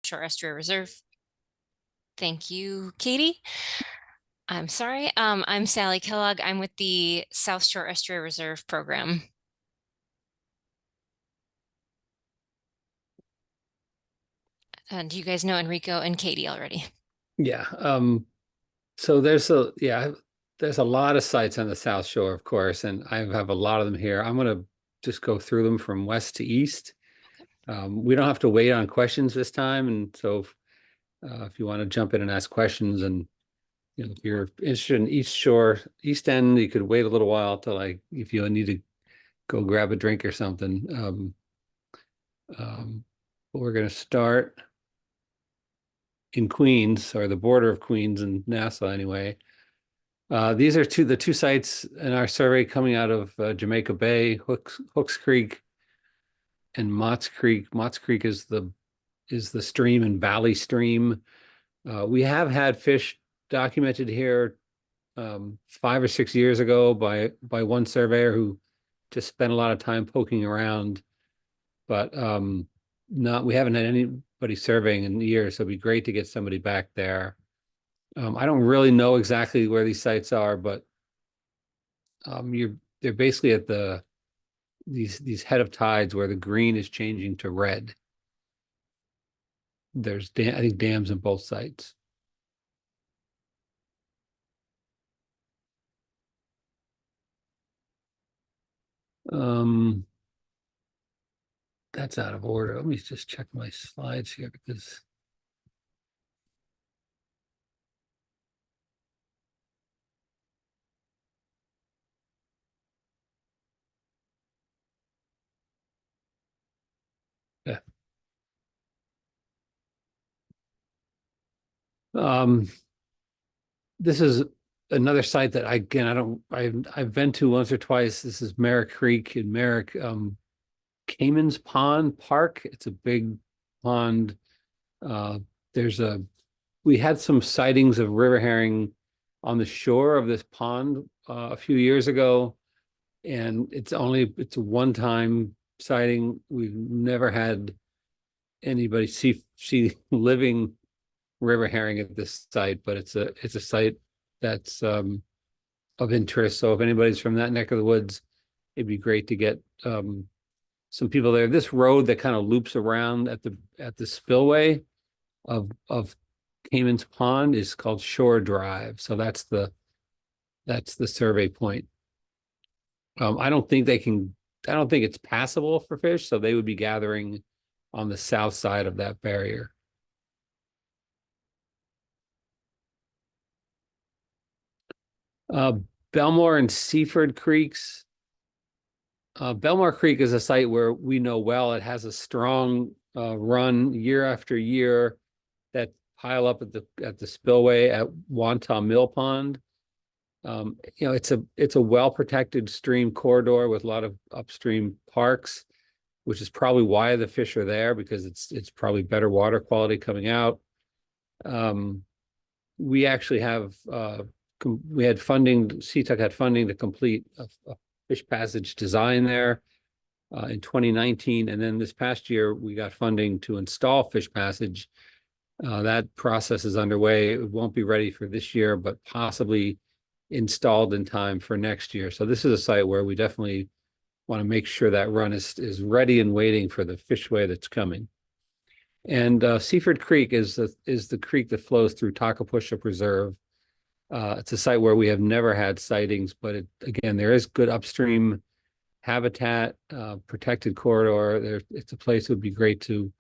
Shore Estuary Reserve. Thank you, Katie. I'm sorry. I'm Sally Kellogg. I'm with the South Shore Estuary Reserve program. And you guys know Enrico and Katie already. Yeah. So there's a lot of sites on the South Shore, of course, and I have a lot of them here. I'm gonna just go through them from west to east. We don't have to wait on questions this time, and so if you want to jump in and ask questions, and if you're interested in East Shore, East End, you could wait a little while till if you need to go grab a drink or something. But we're gonna start in Queens, or the border of Queens and Nassau anyway. These are the two sites in our survey coming out of Jamaica Bay, Hooks Creek and Mott's Creek. Mott's Creek is the stream and valley stream. We have had fish documented here 5 or 6 years ago by one surveyor who just spent a lot of time poking around, but not we haven't had anybody surveying in years, so it'd be great to get somebody back there. I don't really know exactly where these sites are, but they're basically at these head of tides where the green is changing to red. There's I think dams in both sites. Um, that's out of order. Let me just check my slides here because yeah. Um, this is another site that I've been to once or twice. This is Merrick Creek in Merrick, Cayman's Pond Park. It's a big pond. Uh, there's a we had some sightings of river herring on the shore of this pond a few years ago, and it's a one-time sighting. We've never had anybody see living river herring at this site, but it's a site that's of interest. So if anybody's from that neck of the woods, it'd be great to get some people there. This road that kind of loops around at the spillway of Cayman's Pond is called Shore Drive. So that's the survey point. I don't think I don't think it's passable for fish, so they would be gathering on the south side of that barrier. Uh, Belmore and Seaford Creeks. Belmore Creek is a site where we know well. It has a strong run year after year that pile up at the spillway at Wantagh Mill Pond. It's a well-protected stream corridor with a lot of upstream parks, which is probably why the fish are there, because it's probably better water quality coming out. Um, we actually have we had funding, CTUC had funding to complete a fish passage design there in 2019, and then this past year we got funding to install fish passage. That process is underway. It won't be ready for this year, but possibly installed in time for next year. So this is a site where we definitely want to make sure that run is ready and waiting for the fishway that's coming. And Seaford Creek is the creek that flows through Takapushpa Preserve. It's a site where we have never had sightings, but again, there is good upstream habitat, protected corridor. It's a place that would be great to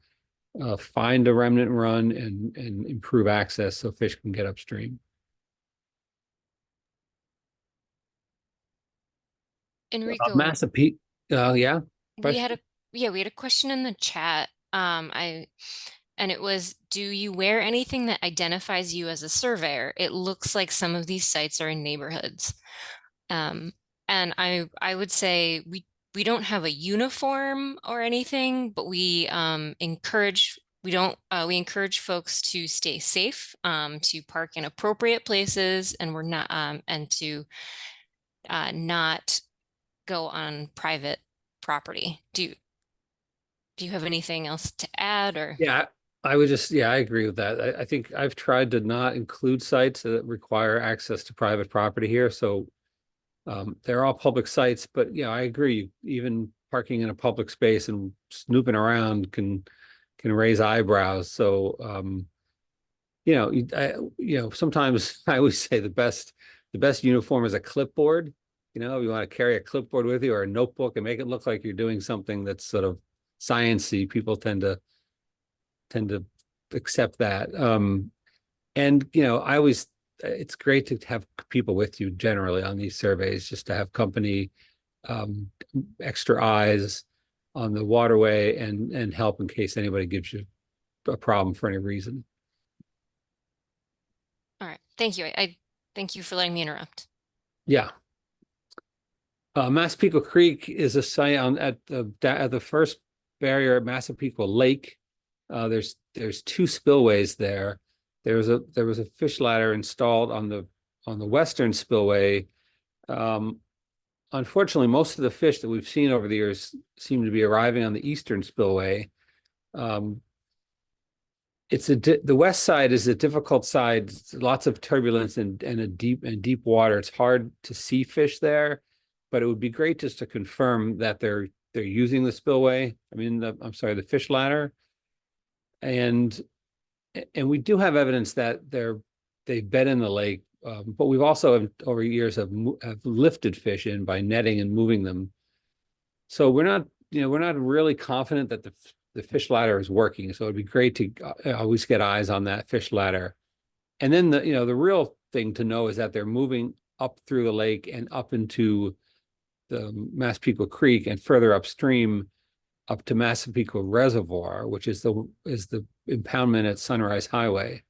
find a remnant run and improve access so fish can get upstream. Enrico, Massapequa, yeah, we had question. a yeah, we had a question in the chat. And it was, do you wear anything that identifies you as a surveyor? It looks like some of these sites are in neighborhoods. Um, and I would say we don't have a uniform or anything, but we encourage folks to stay safe, to park in appropriate places, and we're not and to not go on private property. Do you have anything else to add or? Yeah, I would just, yeah, I agree with that. I think I've tried to not include sites that require access to private property here. So they're all public sites, but yeah, I agree. Even parking in a public space and snooping around can raise eyebrows. So sometimes I always say the best uniform is a clipboard. You want to carry a clipboard with you or a notebook and make it look like you're doing something that's sort of sciencey. People tend to accept that. And I always it's great to have people with you generally on these surveys, just to have company, um, extra eyes on the waterway and help in case anybody gives you a problem for any reason. All right. Thank you. I thank you for letting me interrupt. Yeah. Massapequa Creek is a site at the first barrier at Massapequa Lake. There's two spillways there. There was a fish ladder installed on the western spillway. Um, Unfortunately, most of the fish that we've seen over the years seem to be arriving on the eastern spillway. Um, the west side is a difficult side. Lots of turbulence and a deep water. It's hard to see fish there, but it would be great just to confirm that they're using the spillway. I mean, I'm sorry, the fish ladder, and and we do have evidence that they've been in the lake, but we've also over years have lifted fish in by netting and moving them. So we're not really confident that the fish ladder is working. So it'd be great to always get eyes on that fish ladder. And then the real thing to know is that they're moving up through the lake and up into the Massapequa Creek and further upstream up to Massapequa Reservoir, which is the impoundment at Sunrise Highway.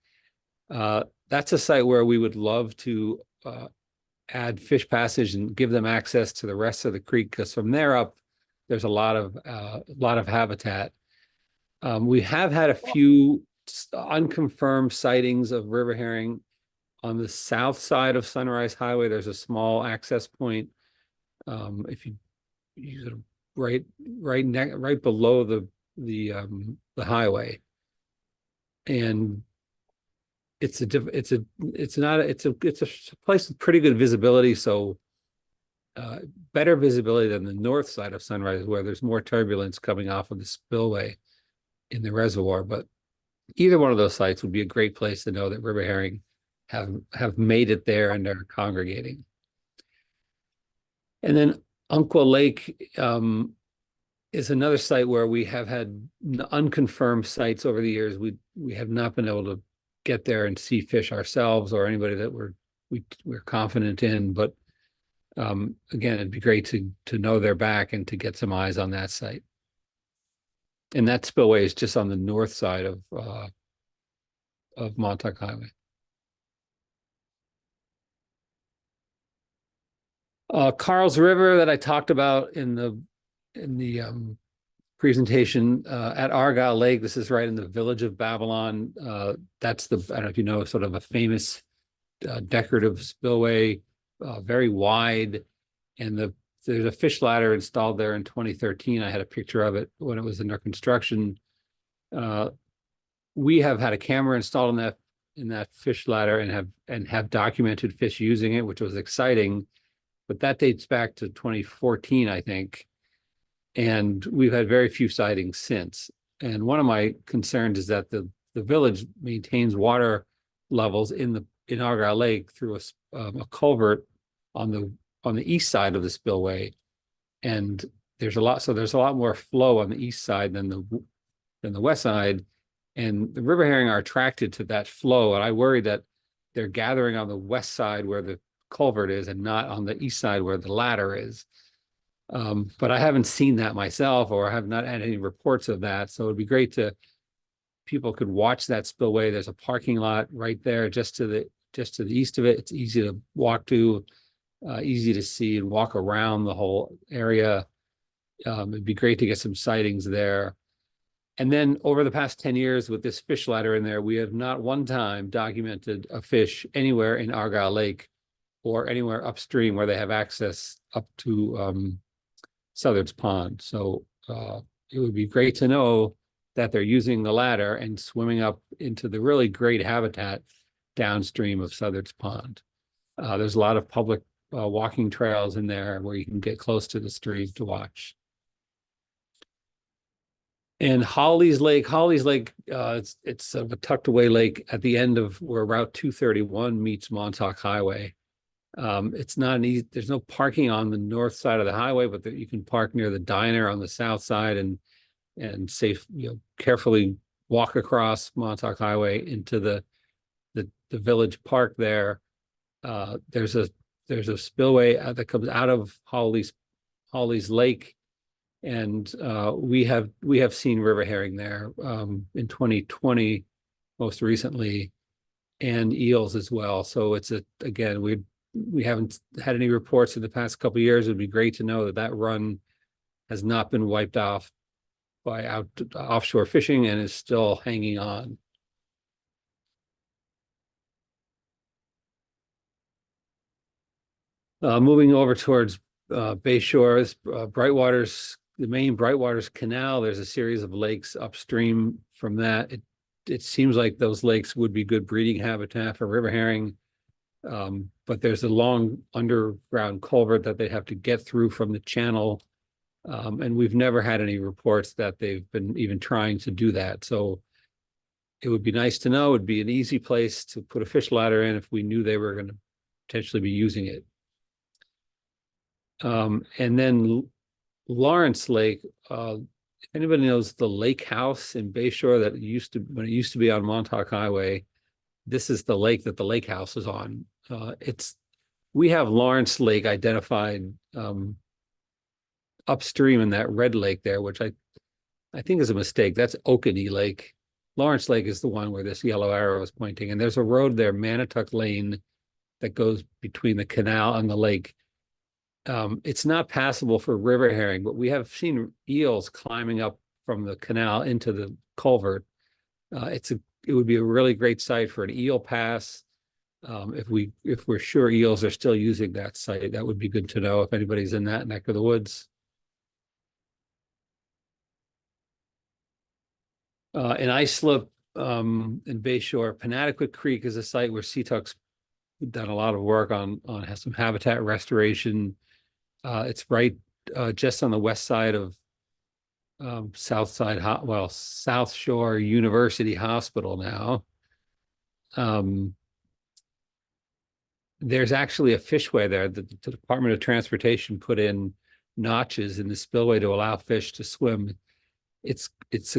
That's a site where we would love to add fish passage and give them access to the rest of the creek, because from there up, there's a lot of habitat. We have had a few unconfirmed sightings of river herring on the south side of Sunrise Highway. There's a small access point. If you sort of right below the highway, and it's a place with pretty good visibility. So better visibility than the north side of Sunrise, where there's more turbulence coming off of the spillway in the reservoir. But either one of those sites would be a great place to know that river herring have made it there and are congregating. And then Umpqua Lake is another site where we have had unconfirmed sites over the years. We have not been able to get there and see fish ourselves or anybody that we're confident in. But again, it'd be great to know they're back and to get some eyes on that site. And that spillway is just on the north side of Montauk Highway. Carl's River that I talked about in the presentation at Argyle Lake. This is right in the village of Babylon. That's I don't know if you know, sort of a famous decorative spillway, very wide, and there's a fish ladder installed there in 2013. I had a picture of it when it was under construction. We have had a camera installed in that fish ladder and have documented fish using it, which was exciting. But that dates back to 2014, I think, and we've had very few sightings since. And one of my concerns is that the village maintains water levels in Argyle Lake through a culvert on the east side of the spillway, and there's a lot more flow on the east side than the west side, and the river herring are attracted to that flow. And I worry that they're gathering on the west side where the culvert is and not on the east side where the ladder is. But I haven't seen that myself, or I have not had any reports of that. So it'd be great to people could watch that spillway. There's a parking lot right there, just to the east of it. It's easy to walk to, easy to see and walk around the whole area. It'd be great to get some sightings there. And then over the past 10 years with this fish ladder in there, we have not one time documented a fish anywhere in Argyle Lake or anywhere upstream where they have access up to Southard's Pond. So it would be great to know that they're using the ladder and swimming up into the really great habitat downstream of Southard's Pond. There's a lot of public walking trails in there where you can get close to the stream to watch. And Holly's Lake, it's sort of a tucked away lake at the end of where Route 231 meets Montauk Highway. It's not an easy, there's no parking on the north side of the highway, but you can park near the diner on the south side and safe, carefully walk across Montauk Highway into the village park there. There's a spillway that comes out of Holly's Lake, and we have seen river herring there in 2020 most recently, and eels as well. So again, we haven't had any reports in the past couple of years. It'd be great to know that that run has not been wiped off by offshore fishing and is still hanging on. Moving over towards Bay Shores, the main Brightwaters Canal, there's a series of lakes upstream from that. It seems like those lakes would be good breeding habitat for river herring. But there's a long underground culvert that they have to get through from the channel. And we've never had any reports that they've been even trying to do that. So it would be nice to know. It'd be an easy place to put a fish ladder in if we knew they were going to potentially be using it. And then Lawrence Lake, if anybody knows the lake house in Bayshore when it used to be on Montauk Highway, this is the lake that the lake house is on. We have Lawrence Lake identified upstream in that red lake there, which I think is a mistake. That's Okanee Lake. Lawrence Lake is the one where this yellow arrow is pointing, and there's a road there, Manatuck Lane, that goes between the canal and the lake. It's not passable for river herring, but we have seen eels climbing up from the canal into the culvert. It would be a really great site for an eel pass. If we're sure eels are still using that site, that would be good to know if anybody's in that neck of the woods. In Islip, in Bayshore, Panadequate Creek is a site where Seatuck's done a lot of work on has some habitat restoration. It's right just on the west side of South Shore University Hospital now. There's actually a fishway there that the Department of Transportation put in notches in the spillway to allow fish to swim. It's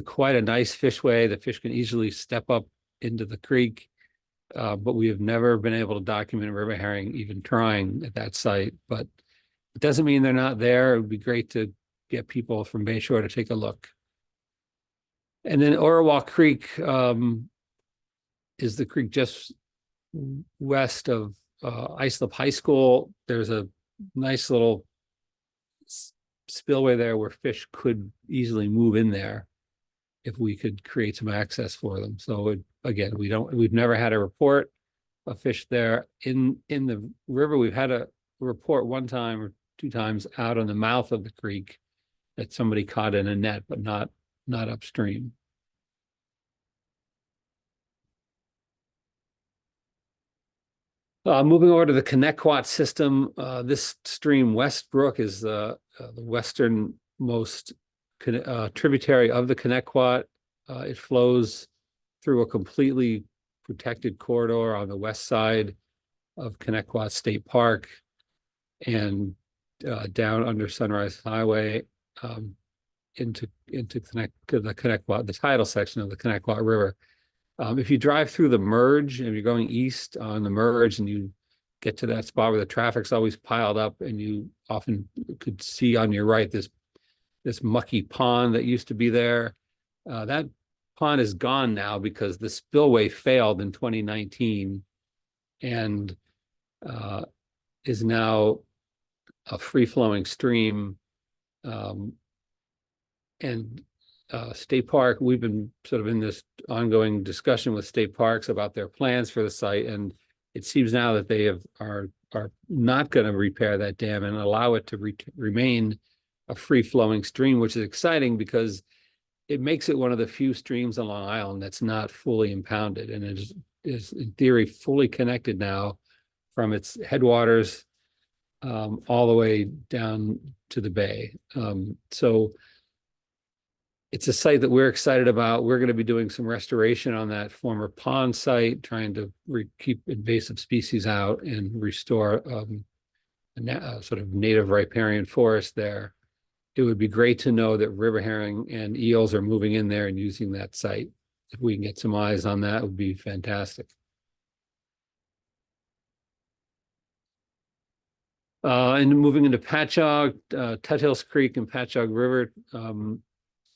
quite a nice fishway. The fish can easily step up into the creek, but we have never been able to document river herring even trying at that site. But it doesn't mean they're not there. It would be great to get people from Bayshore to take a look. And then Orowak Creek is the creek just west of Islip High School. There's a nice little spillway there where fish could easily move in there if we could create some access for them. So again, we've never had a report of fish there in the river. We've had a report one time or two times out on the mouth of the creek that somebody caught in a net, but not upstream. Moving over to the Connecticut system, this stream, Westbrook, is the westernmost tributary of the Connecticut. It flows through a completely protected corridor on the west side of Connecticut State Park and down under Sunrise Highway into the Connecticut, the tidal section of the Connecticut River. If you drive through the merge and you're going east on the merge and you get to that spot where the traffic's always piled up and you often could see on your right this mucky pond that used to be there. That pond is gone now because the spillway failed in 2019 and is now a free-flowing stream. And State Park, we've been sort of in this ongoing discussion with state parks about their plans for the site, and it seems now that they are not going to repair that dam and allow it to remain a free-flowing stream, which is exciting because it makes it one of the few streams on Long Island that's not fully impounded, and is in theory fully connected now from its headwaters all the way down to the bay. So it's a site that we're excited about. We're going to be doing some restoration on that former pond site, trying to keep invasive species out and restore a sort of native riparian forest there. It would be great to know that river herring and eels are moving in there and using that site. If we can get some eyes on that, it would be fantastic. And moving into Patchogue, Tut Hills Creek and Patchogue River.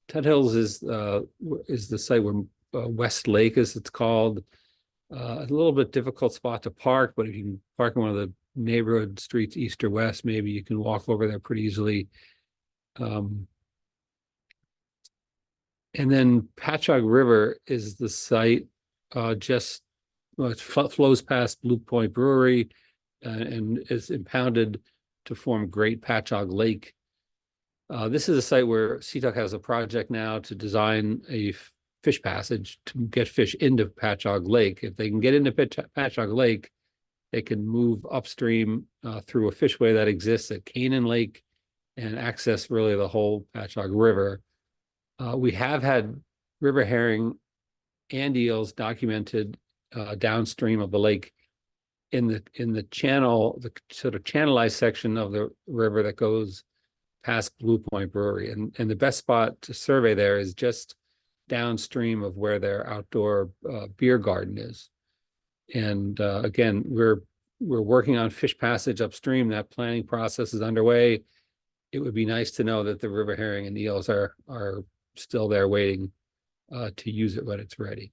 Tut Hills is the site where West Lake, as it's called. A little bit difficult spot to park, but if you can park in one of the neighborhood streets, east or west, maybe you can walk over there pretty easily. Um, and then Patchogue River is the site just well, it flows past Blue Point Brewery and is impounded to form Great Patchogue Lake. This is a site where Seatuck has a project now to design a fish passage to get fish into Patchogue Lake. If they can get into Patchogue Lake, they can move upstream through a fishway that exists at Canaan Lake and access really the whole Patchogue River. We have had river herring and eels documented downstream of the lake in the channel, the sort of channelized section of the river that goes past Blue Point Brewery. And the best spot to survey there is just downstream of where their outdoor beer garden is. And again, we're working on fish passage upstream. That planning process is underway. It would be nice to know that the river herring and eels are still there waiting to use it when it's ready.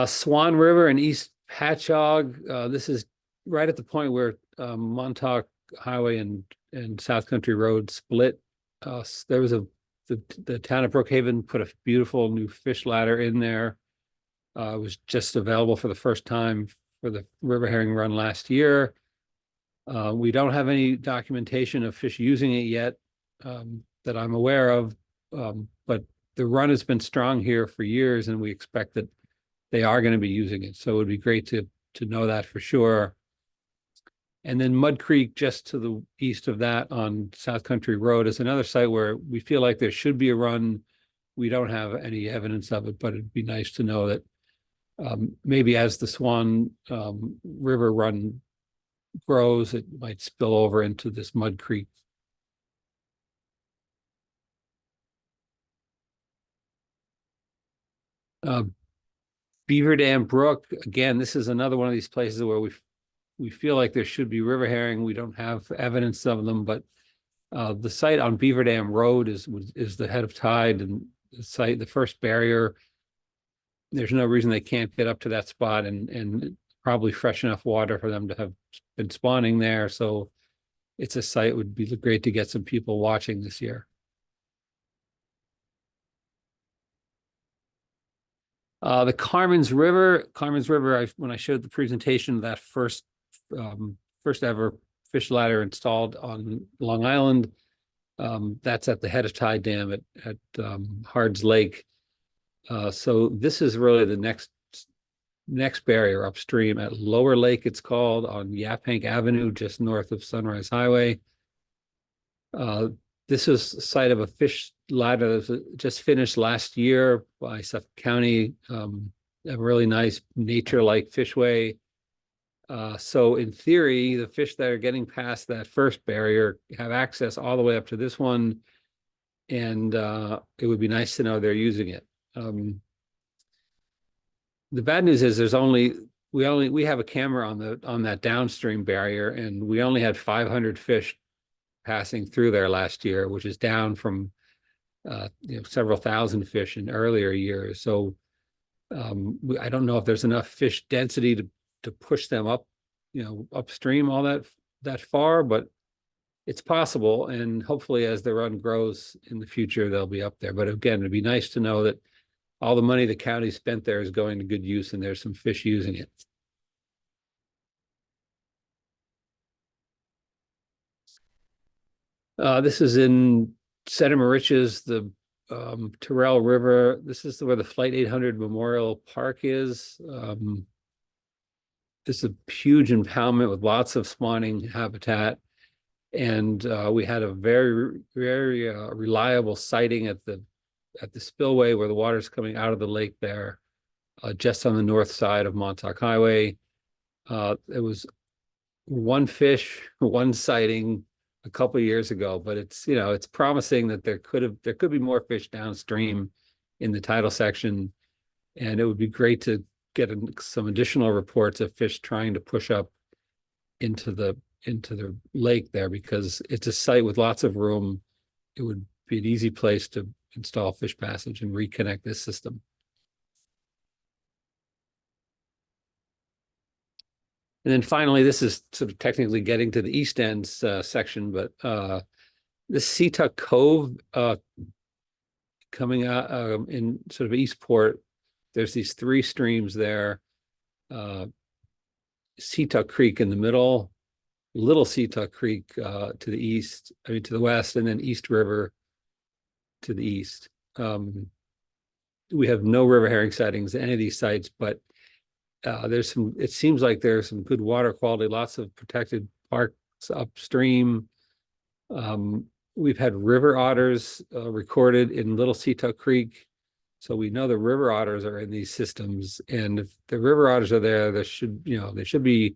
Swan River and East Patchogue. This is right at the point where Montauk Highway and South Country Road split. There was the town of Brookhaven put a beautiful new fish ladder in there. It was just available for the first time for the river herring run last year. We don't have any documentation of fish using it yet that I'm aware of, but the run has been strong here for years, and we expect that they are going to be using it. So it would be great to know that for sure. And then Mud Creek, just to the east of that on South Country Road, is another site where we feel like there should be a run. We don't have any evidence of it, but it'd be nice to know that maybe as the Swan River run grows, it might spill over into this Mud Creek. Uh, Beaver Dam Brook, again, this is another one of these places where we feel like there should be river herring. We don't have evidence of them, but the site on Beaver Dam Road is the head of tide, and the first barrier. There's no reason they can't get up to that spot, and probably fresh enough water for them to have been spawning there. So it's a site would be great to get some people watching this year. The Carmen's River, when I showed the presentation of that first ever fish ladder installed on Long Island, that's at the head of Tide Dam at Hards Lake. So this is really the next barrier upstream at Lower Lake, it's called, on Yaphank Avenue, just north of Sunrise Highway. This is the site of a fish ladder that was just finished last year by Suffolk County, a really nice nature-like fishway. So in theory, the fish that are getting past that first barrier have access all the way up to this one, and it would be nice to know they're using it. The bad news is we have a camera on that downstream barrier, and we only had 500 fish passing through there last year, which is down from several thousand fish in earlier years. So I don't know if there's enough fish density to push them up, upstream all that far, but it's possible. And hopefully, as the run grows in the future, they'll be up there. But again, it'd be nice to know that all the money the county spent there is going to good use, and there's some fish using it. This is in Santa Mauritius, the Terrell River. This is where the Flight 800 Memorial Park is. It's a huge impoundment with lots of spawning habitat. And we had a very reliable sighting at the spillway where the water's coming out of the lake there, just on the north side of Montauk Highway. It was one fish, one sighting a couple of years ago, but it's promising that there could be more fish downstream in the tidal section, and it would be great to get some additional reports of fish trying to push up into the lake there because it's a site with lots of room. It would be an easy place to install fish passage and reconnect this system. And then finally, this is sort of technically getting to the east end section, but this Seatuck Cove coming out in sort of Eastport, there's these three streams there. Uh, Seatuck Creek in the middle, Little Seatuck Creek to the east, I mean to the west, and then East River to the east. We have no river herring sightings at any of these sites, but it seems like there's some good water quality, lots of protected parks upstream. Um, we've had river otters recorded in Little Seatuck Creek. So we know the river otters are in these systems. And if the river otters are there, they should be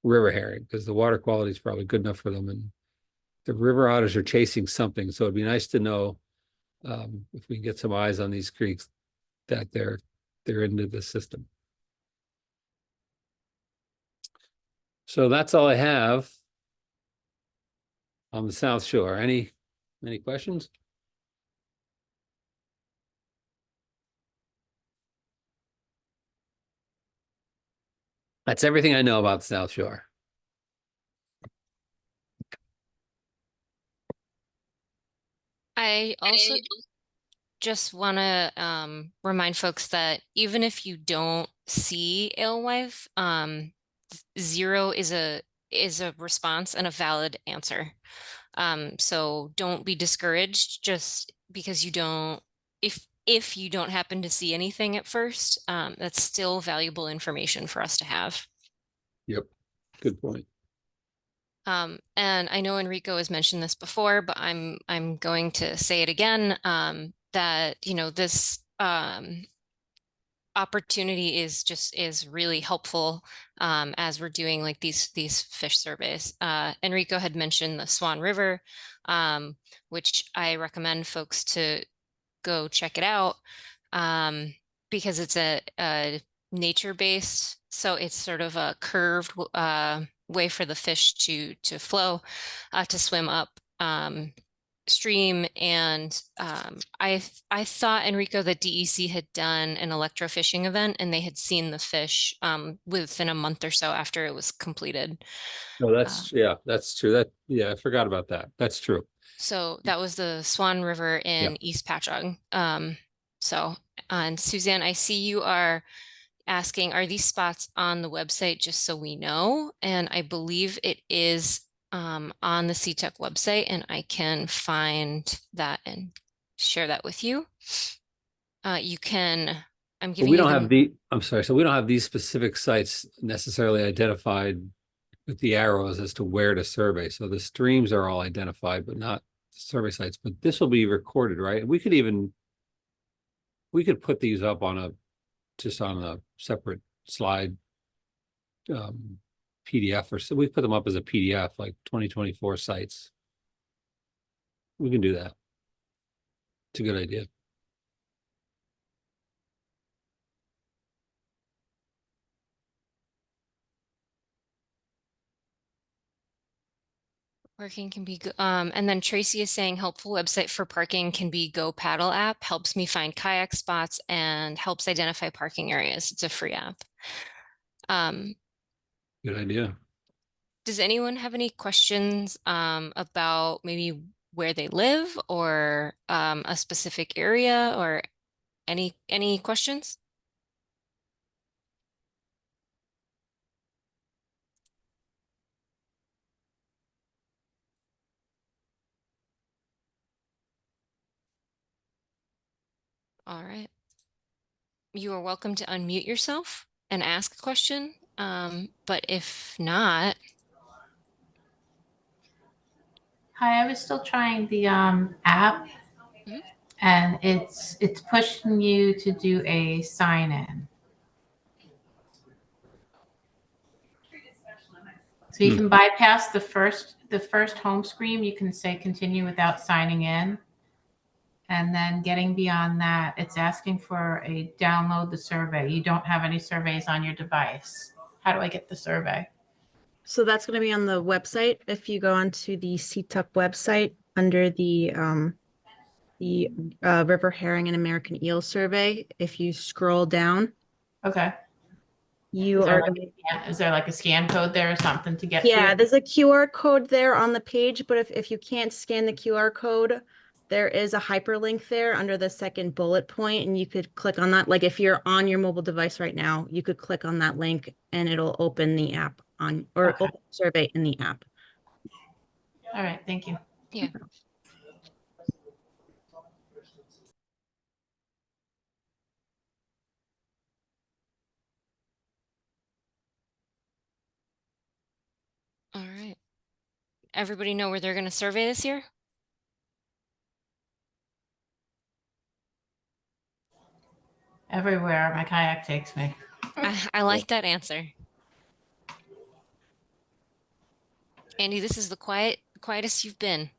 river herring because the water quality is probably good enough for them. And the river otters are chasing something. So it'd be nice to know if we can get some eyes on these creeks that they're into the system. So that's all I have on the South Shore. Any questions? That's everything I know about the South Shore. I also just want to remind folks that even if you don't see alewife, zero is a response and a valid answer. So don't be discouraged just because you don't, if you don't happen to see anything at first, that's still valuable information for us to have. Yep. Good point. And I know Enrico has mentioned this before, but I'm going to say it again, that this opportunity is really helpful as we're doing like these fish surveys. Enrico had mentioned the Swan River, which I recommend folks to go check it out, um, because it's a nature-based, so it's sort of a curved way for the fish to flow, to swim up stream. And I thought, Enrico, that DEC had done an electrofishing event and they had seen the fish within a month or so after it was completed. No, Uh, that's true. I forgot about that. That's true. so that was the Swan River Yeah. in East Patchogue. So, and Suzanne, I see you are asking, are these spots on the website just so we know? And I believe it is on the CTEC website, and I can find that and share that with you. You can, I'm But giving you the, I'm sorry, so we don't have these specific sites necessarily identified with the arrows as to where to survey. So the streams are all identified, but not survey sites. But this will be recorded, right? We could put these up just on a separate slide PDF, or so we put them up as a PDF, like 2024 sites. We can do that. It's a good idea. parking can be, and then Tracy is saying helpful website for parking can be Go Paddle app, helps me find kayak spots and helps identify parking areas. It's a free app. Um, Good idea. Does anyone have any questions about maybe where they live or a specific area, or any questions? All right. You are welcome to unmute yourself and ask a question. But if not, Hi, I was still trying the app, mhm. and it's pushing you to do a sign in. So you Hmm. can bypass the first home screen. You can say continue without signing in. And then getting beyond that, it's asking for a download the survey. You don't have any surveys on your device. How do I get the survey? So that's going to be on the website. If you go onto the CTUP website under the River Herring and American Eel Survey, if you scroll down, Okay. you Is there are like going to, is there like a scan code there or something to get to yeah, it? there's a QR code there on the page, but if you can't scan the QR code, there is a hyperlink there under the second bullet point, and you could click on that. Like if you're on your mobile device right now, you could click on that link and it'll open the app on, or Okay. open the survey in the app. All right. Thank you. Yeah. All right. Everybody know where they're going to survey this year? Everywhere my kayak takes me. I like that answer. Andy, this is the quietest you've been.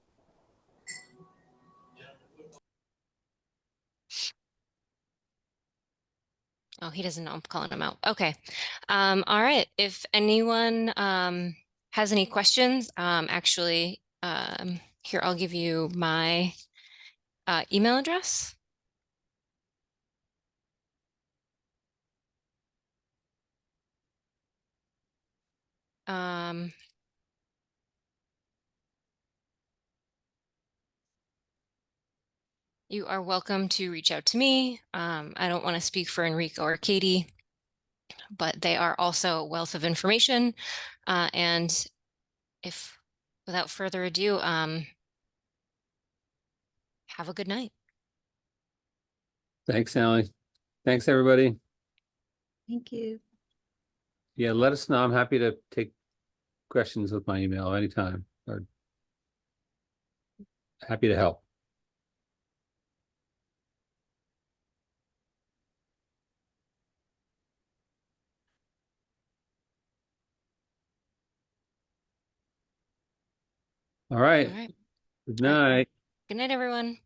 Oh, he doesn't know I'm calling him out. Okay. All right. If anyone has any questions, actually, here, I'll give you my email address. Um, you are welcome to reach out to me. I don't want to speak for Enrico or Katie, but they are also a wealth of information. And if, without further ado, have a good night. Thanks, Allie. Thanks, everybody. Thank you. Yeah, let us know. I'm happy to take questions with my email anytime, or happy to help. All All right. right. Good All right. night. Good night, everyone.